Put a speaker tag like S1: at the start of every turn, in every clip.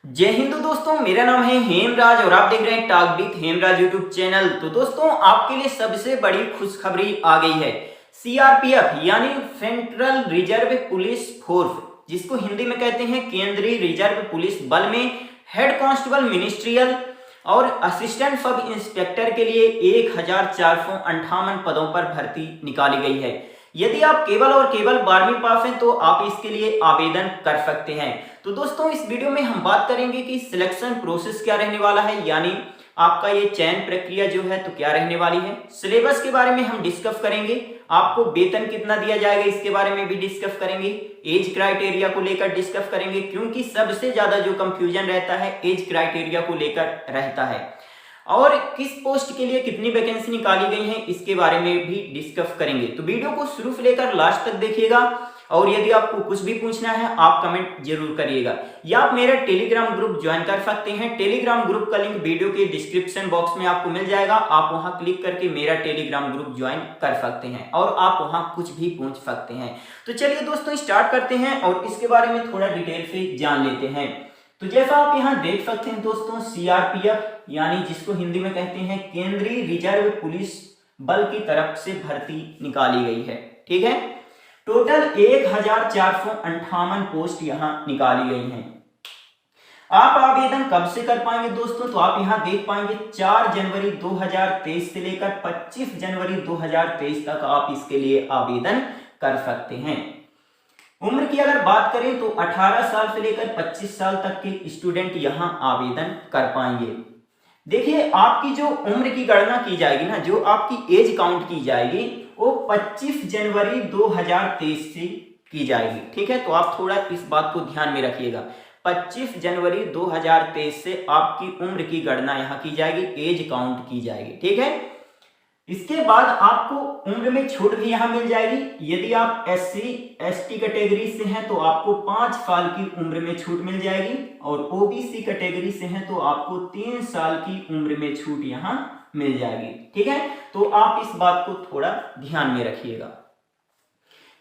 S1: जय हिंद दोस्तों, मेरा नाम है हेमराज और आप देख रहे हैं talk with Hemraj YouTube channel. तो दोस्तों, आपके लिए सबसे बड़ी खुशखबरी आ गई है। सीआरपीएफ यानी सेंट्रल रिजर्व पुलिस फोर्स, जिसको हिंदी में कहते हैं केंद्रीय रिजर्व पुलिस बल में हेड कांस्टेबल मिनिस्ट्रियल और असिस्टेंट सब इंस्पेक्टर के लिए 1458 पदों पर भर्ती निकाली गई है। यदि आप केवल और केवल 12वीं पास हैं तो आप इसके लिए आवेदन कर सकते हैं। तो दोस्तों, इस वीडियो में हम बात करेंगे कि सिलेक्शन प्रोसेस क्या रहने वाला है, यानी आपका ये चयन प्रक्रिया जो है तो क्या रहने वाली है। सिलेबस के बारे में हम डिस्कस करेंगे, आपको वेतन कितना दिया जाएगा इसके बारे में भी डिस्कस करेंगे, एज क्राइटेरिया को लेकर डिस्कस करेंगे, क्योंकि सबसे ज्यादा जो कंफ्यूजन रहता है एज क्राइटेरिया को लेकर रहता है। और किस पोस्ट के लिए कितनी वैकेंसी निकाली गई है इसके बारे में भी डिस्कस करेंगे। तो वीडियो को शुरू से लेकर लास्ट तक देखिएगा और यदि आपको कुछ भी पूछना है आप कमेंट जरूर करिएगा, या आप मेरा टेलीग्राम ग्रुप ज्वाइन कर सकते हैं। टेलीग्राम ग्रुप का लिंक वीडियो के डिस्क्रिप्शन बॉक्स में आपको मिल जाएगा, आप वहां क्लिक करके मेरा टेलीग्राम ग्रुप ज्वाइन कर सकते हैं और आप वहां कुछ भी पूछ सकते हैं। तो चलिए दोस्तों, स्टार्ट करते हैं और इसके बारे में थोड़ा डिटेल से जान लेते हैं। तो जैसा आप यहाँ देख सकते हैं दोस्तों, सीआरपीएफ यानी जिसको हिंदी में कहते हैं केंद्रीय रिजर्व पुलिस बल की तरफ से भर्ती निकाली गई है। ठीक है, टोटल 1458 पोस्ट यहाँ निकाली गई हैं। आप आवेदन कब से कर पाएंगे दोस्तों, तो आप यहाँ देख पाएंगे 4 जनवरी 2023 से लेकर 25 जनवरी 2023 तक आप इसके लिए आवेदन कर सकते हैं। उम्र की अगर बात करें तो 18 साल से लेकर 25 साल तक के स्टूडेंट यहां आवेदन कर पाएंगे। देखिए, आपकी जो उम्र की गणना की जाएगी ना, जो आपकी एज काउंट की जाएगी वो 25 जनवरी 2023 से की जाएगी। ठीक है, तो आप थोड़ा इस बात को ध्यान में रखिएगा। 25 जनवरी 2023 से आपकी उम्र की गणना यहाँ की जाएगी, एज काउंट की जाएगी। ठीक है, इसके बाद आपको उम्र में छूट भी यहां मिल जाएगी। यदि आप SC ST कैटेगरी से हैं तो आपको 5 साल की उम्र में छूट मिल जाएगी, और OBC कैटेगरी से हैं तो आपको 3 साल की उम्र में छूट यहां मिल जाएगी। ठीक है, तो आप इस बात को थोड़ा ध्यान में रखिएगा।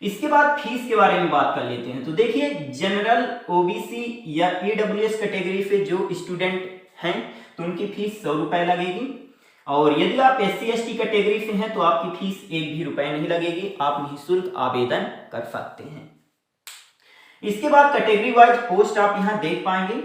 S1: इसके बाद फीस के बारे में बात कर लेते हैं। तो देखिए, जनरल OBC या EWS कैटेगरी से जो स्टूडेंट हैं तो उनकी फीस 100 रुपए लगेगी, और यदि आप SC ST कैटेगरी से हैं तो आपकी फीस 1 भी रुपए नहीं लगेगी, आप निःशुल्क आवेदन कर सकते हैं। इसके बाद कैटेगरी वाइज पोस्ट आप यहां देख पाएंगे।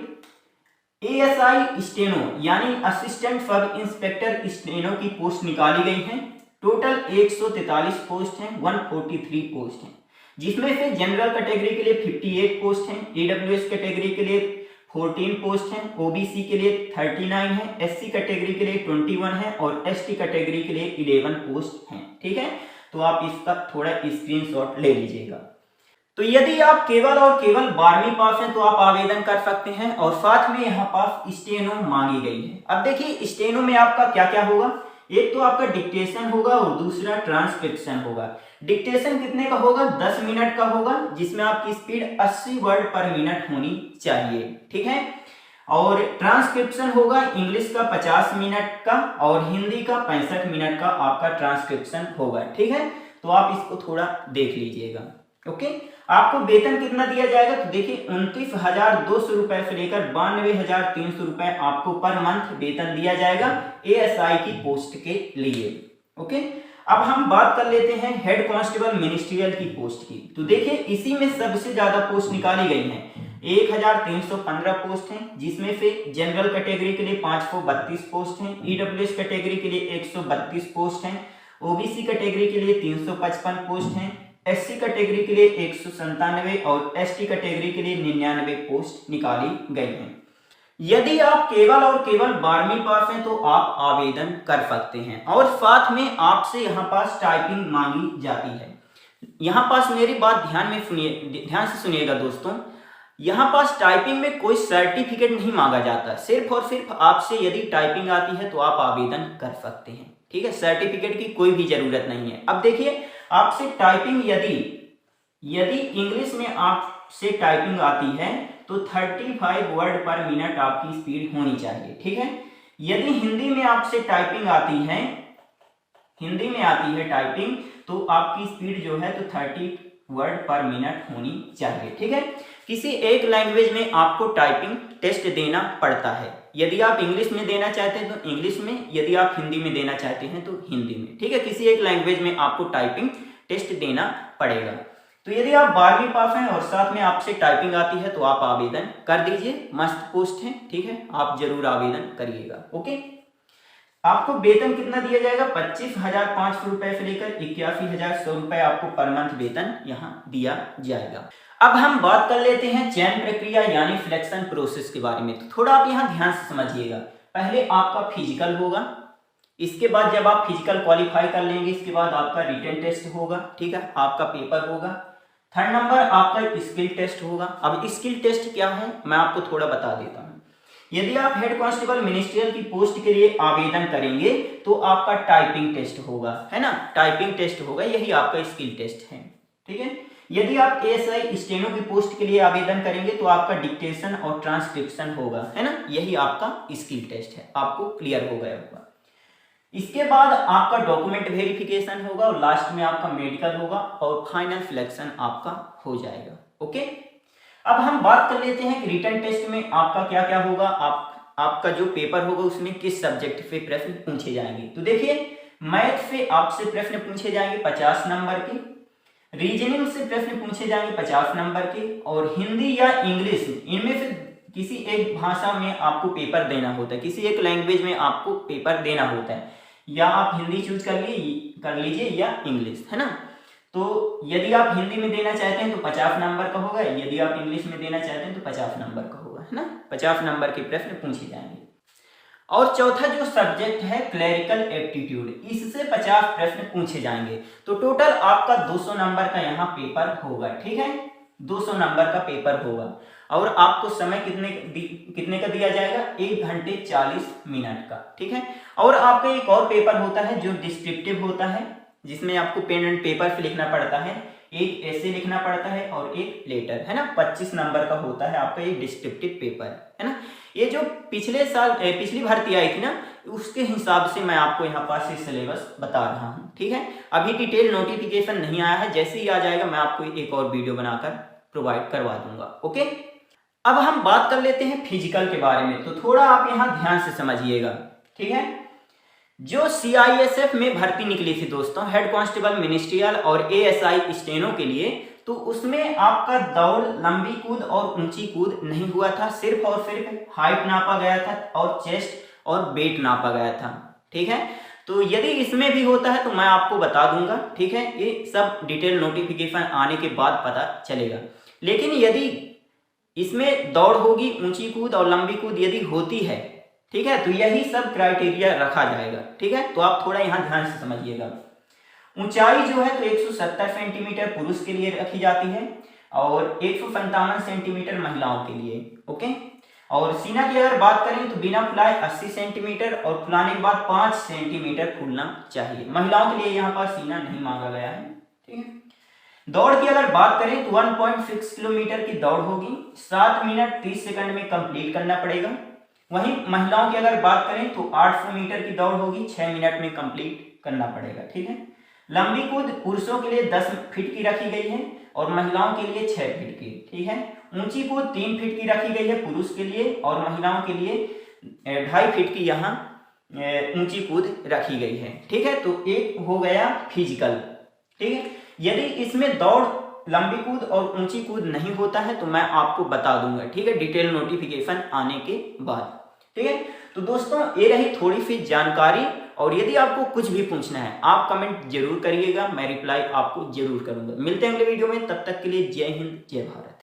S1: ASI स्टेनो यानी असिस्टेंट सब इंस्पेक्टर स्टेनो की पोस्ट निकाली गई है। टोटल 143 पोस्ट हैं, 143 पोस्ट हैं, जिसमें से जनरल कैटेगरी के लिए 58 पोस्ट हैं, EWS कैटेगरी के लिए 14 पोस्ट हैं, OBC के लिए 39 है, SC कैटेगरी के लिए 21 है और ST कैटेगरी के लिए 11 पोस्ट हैं। ठीक है, तो आप इसका थोड़ा स्क्रीनशॉट ले लीजिएगा। तो यदि आप केवल और केवल 12वीं पास हैं तो आप आवेदन कर सकते हैं, और साथ में यहाँ पास स्टेनो मांगी गई है। अब देखिए, स्टेनो में आपका क्या क्या होगा। एक तो आपका डिक्टेशन होगा और दूसरा ट्रांसक्रिप्शन होगा। डिक्टेशन कितने का होगा, 10 मिनट का होगा, जिसमें आपकी स्पीड 80 वर्ड पर मिनट होनी चाहिए। ठीक है, और ट्रांसक्रिप्शन होगा इंग्लिश का 50 मिनट का और हिंदी का 65 मिनट का आपका ट्रांसक्रिप्शन होगा। ठीक है, तो आप इसको थोड़ा देख लीजिएगा। ओके, आपको वेतन कितना दिया जाएगा, तो देखिए 29,200 रुपए से लेकर 92,300 रुपए आपको पर मंथ वेतन दिया जाएगा ASI की पोस्ट के लिए। ओके, अब हम बात कर लेते हैं हेड कांस्टेबल मिनिस्ट्रियल की पोस्ट की। तो देखिए, इसी में सबसे ज्यादा पोस्ट निकाली गई हैं, 1315 पोस्ट हैं, जिसमें से जनरल कैटेगरी के लिए 532 पोस्ट हैं, EWS कैटेगरी के लिए 132 पोस्ट हैं, OBC कैटेगरी के लिए 355 पोस्ट हैं, SC कैटेगरी के लिए 197 और ST कैटेगरी के लिए 99 पोस्ट निकाली गई हैं। यदि आप केवल और केवल 12वीं पास हैं तो आप आवेदन कर सकते हैं, और साथ में आपसे यहाँ पास टाइपिंग मांगी जाती है। यहाँ पास मेरी बात ध्यान से सुनिएगा दोस्तों, यहाँ पास टाइपिंग में कोई सर्टिफिकेट नहीं मांगा जाता, सिर्फ और सिर्फ आपसे यदि टाइपिंग आती है तो आप आवेदन कर सकते हैं। ठीक है, सर्टिफिकेट की कोई भी जरूरत नहीं है। अब देखिए, आपसे टाइपिंग यदि इंग्लिश में आपसे टाइपिंग आती है तो 35 वर्ड पर मिनट आपकी स्पीड होनी चाहिए। ठीक है, यदि हिंदी में आपसे टाइपिंग आती है, टाइपिंग, तो आपकी स्पीड जो है तो 30 वर्ड पर मिनट होनी चाहिए। ठीक है, किसी एक लैंग्वेज में आपको टाइपिंग टेस्ट देना पड़ता है। यदि आप इंग्लिश में देना चाहते हैं तो इंग्लिश में, यदि आप हिंदी में देना चाहते हैं तो हिंदी में, ठीक है। किसी एक लैंग्वेज में आपको टाइपिंग टेस्ट देना पड़ेगा। तो यदि आप 12वीं पास हैं और साथ में आपसे टाइपिंग आती है तो आप आवेदन कर दीजिए। मस्त पोस्ट है, ठीक है, आप जरूर आवेदन करिएगा। ओके, आपको वेतन कितना दिया जाएगा? 25,500 रुपए से लेकर 81,100 रुपए आपको पर मंथ वेतन यहाँ दिया जाएगा। अब हम बात कर लेते हैं चयन प्रक्रिया यानी सिलेक्शन प्रोसेस के बारे में। तो थोड़ा आप यहाँ ध्यान से समझिएगा। पहले आपका फिजिकल होगा, इसके बाद जब आप फिजिकल क्वालिफाई कर लेंगे इसके बाद आपका रिटन टेस्ट होगा, ठीक है, आपका पेपर होगा। थर्ड नंबर आपका स्किल टेस्ट होगा। अब स्किल टेस्ट क्या है मैं आपको थोड़ा बता देता हूँ। यदि आप हेड कांस्टेबल मिनिस्ट्रियल की पोस्ट के लिए आवेदन करेंगे तो आपका टाइपिंग टेस्ट होगा, है ना, टाइपिंग टेस्ट होगा, यही आपका स्किल टेस्ट है, ठीक है। यदि आप एएसआई स्टेनो की पोस्ट के लिए आवेदन करेंगे तो आपका डिक्टेशन और ट्रांसक्रिप्शन होगा, है ना, यही आपका स्किल टेस्ट है, आपको क्लियर हो गया होगा। इसके बाद आपका डॉक्यूमेंट वेरिफिकेशन होगा और लास्ट में आपका मेडिकल होगा और फाइनल सिलेक्शन आपका हो जाएगा। ओके, अब हम बात कर लेते हैं कि रिटन टेस्ट में आपका क्या क्या होगा। आपका जो पेपर होगा उसमें किस सब्जेक्ट से प्रश्न पूछे जाएंगे। तो देखिए, मैथ से आपसे प्रश्न पूछे जाएंगे 50 नंबर के, रीजनिंग से प्रश्न पूछे जाएंगे 50 नंबर के, और हिंदी या इंग्लिश इनमें से किसी एक भाषा में आपको पेपर देना होता है, किसी एक लैंग्वेज में आपको पेपर देना होता है, या आप हिंदी चूज कर लीजिए या इंग्लिश, है ना। तो यदि आप हिंदी में देना चाहते हैं तो 50 नंबर का होगा, यदि आप इंग्लिश में देना चाहते हैं तो 50 नंबर का होगा, है ना, 50 नंबर के प्रश्न पूछे जाएंगे। और चौथा जो सब्जेक्ट है क्लरिकल एप्टीट्यूड, इससे 50 प्रश्न पूछे जाएंगे। तो टोटल आपका 200 नंबर का यहाँ पेपर होगा, ठीक है, 200 नंबर का पेपर होगा। और आपको समय कितने का दिया जाएगा? 1 घंटे 40 मिनट का, ठीक है। और आपका एक और पेपर होता है जो डिस्क्रिप्टिव होता है, जिसमें आपको पेन एंड पेपर से लिखना पड़ता है, एक ऐसे लिखना पड़ता है और एक लेटर, है ना, 25 नंबर का होता है आपका ये डिस्क्रिप्टिव पेपर, है ना। ये जो पिछली भर्ती आई थी ना, उसके हिसाब से मैं आपको यहाँ पास से सिलेबस बता रहा हूँ, ठीक है। अभी डिटेल नोटिफिकेशन नहीं आया है, जैसे ही आ जाएगा मैं आपको एक और वीडियो बनाकर प्रोवाइड करवा दूंगा। ओके, अब हम बात कर लेते हैं फिजिकल के बारे में। तो थोड़ा आप यहाँ ध्यान से समझिएगा, ठीक है। जो सीआईएसएफ में भर्ती निकली थी दोस्तों, हेड कांस्टेबल मिनिस्ट्रियल और एएसआई स्टेनो के लिए, तो उसमें आपका दौड़, लंबी कूद और ऊंची कूद नहीं हुआ था, सिर्फ और सिर्फ हाइट नापा गया था और चेस्ट और वेट नापा गया था, ठीक है। तो यदि इसमें भी होता है तो मैं आपको बता दूंगा, ठीक है, ये सब डिटेल नोटिफिकेशन आने के बाद पता चलेगा। लेकिन यदि इसमें दौड़ होगी, ऊंची कूद और लंबी कूद यदि होती है, ठीक है, तो यही सब क्राइटेरिया रखा जाएगा, ठीक है। तो आप थोड़ा यहाँ ध्यान से समझिएगा। ऊंचाई जो है तो 170 सेंटीमीटर पुरुष के लिए रखी जाती है और 157 सेंटीमीटर महिलाओं के लिए। ओके, और सीना की अगर बात करें तो बिना फुलाए 80 सेंटीमीटर और फुलाने के बाद 5 सेंटीमीटर फूलना चाहिए। महिलाओं के लिए यहाँ पर सीना नहीं मांगा गया है, ठीक है। दौड़ की अगर बात करें तो 1.6 किलोमीटर की दौड़ होगी, 7 मिनट 30 सेकंड में कंप्लीट करना पड़ेगा। वहीं महिलाओं की अगर बात करें तो 800 मीटर की दौड़ होगी, 6 मिनट में कंप्लीट करना पड़ेगा, ठीक है। लंबी कूद पुरुषों के लिए 10 फीट की रखी गई है और महिलाओं के लिए 6 फीट की, ठीक है। ऊंची कूद 3 फीट की रखी गई है पुरुष के लिए और महिलाओं के लिए 2.5 फीट की यहाँ ऊंची कूद रखी गई है, ठीक है। तो एक हो गया फिजिकल, ठीक है। यदि इसमें दौड़, लंबी कूद और ऊंची कूद नहीं होता है तो मैं आपको बता दूंगा, ठीक है, डिटेल नोटिफिकेशन आने के बाद, ठीक है। तो दोस्तों ये रही थोड़ी सी जानकारी, और यदि आपको कुछ भी पूछना है आप कमेंट जरूर करिएगा, मैं रिप्लाई आपको जरूर करूंगा। मिलते हैं अगले वीडियो में, तब तक के लिए जय हिंद, जय भारत।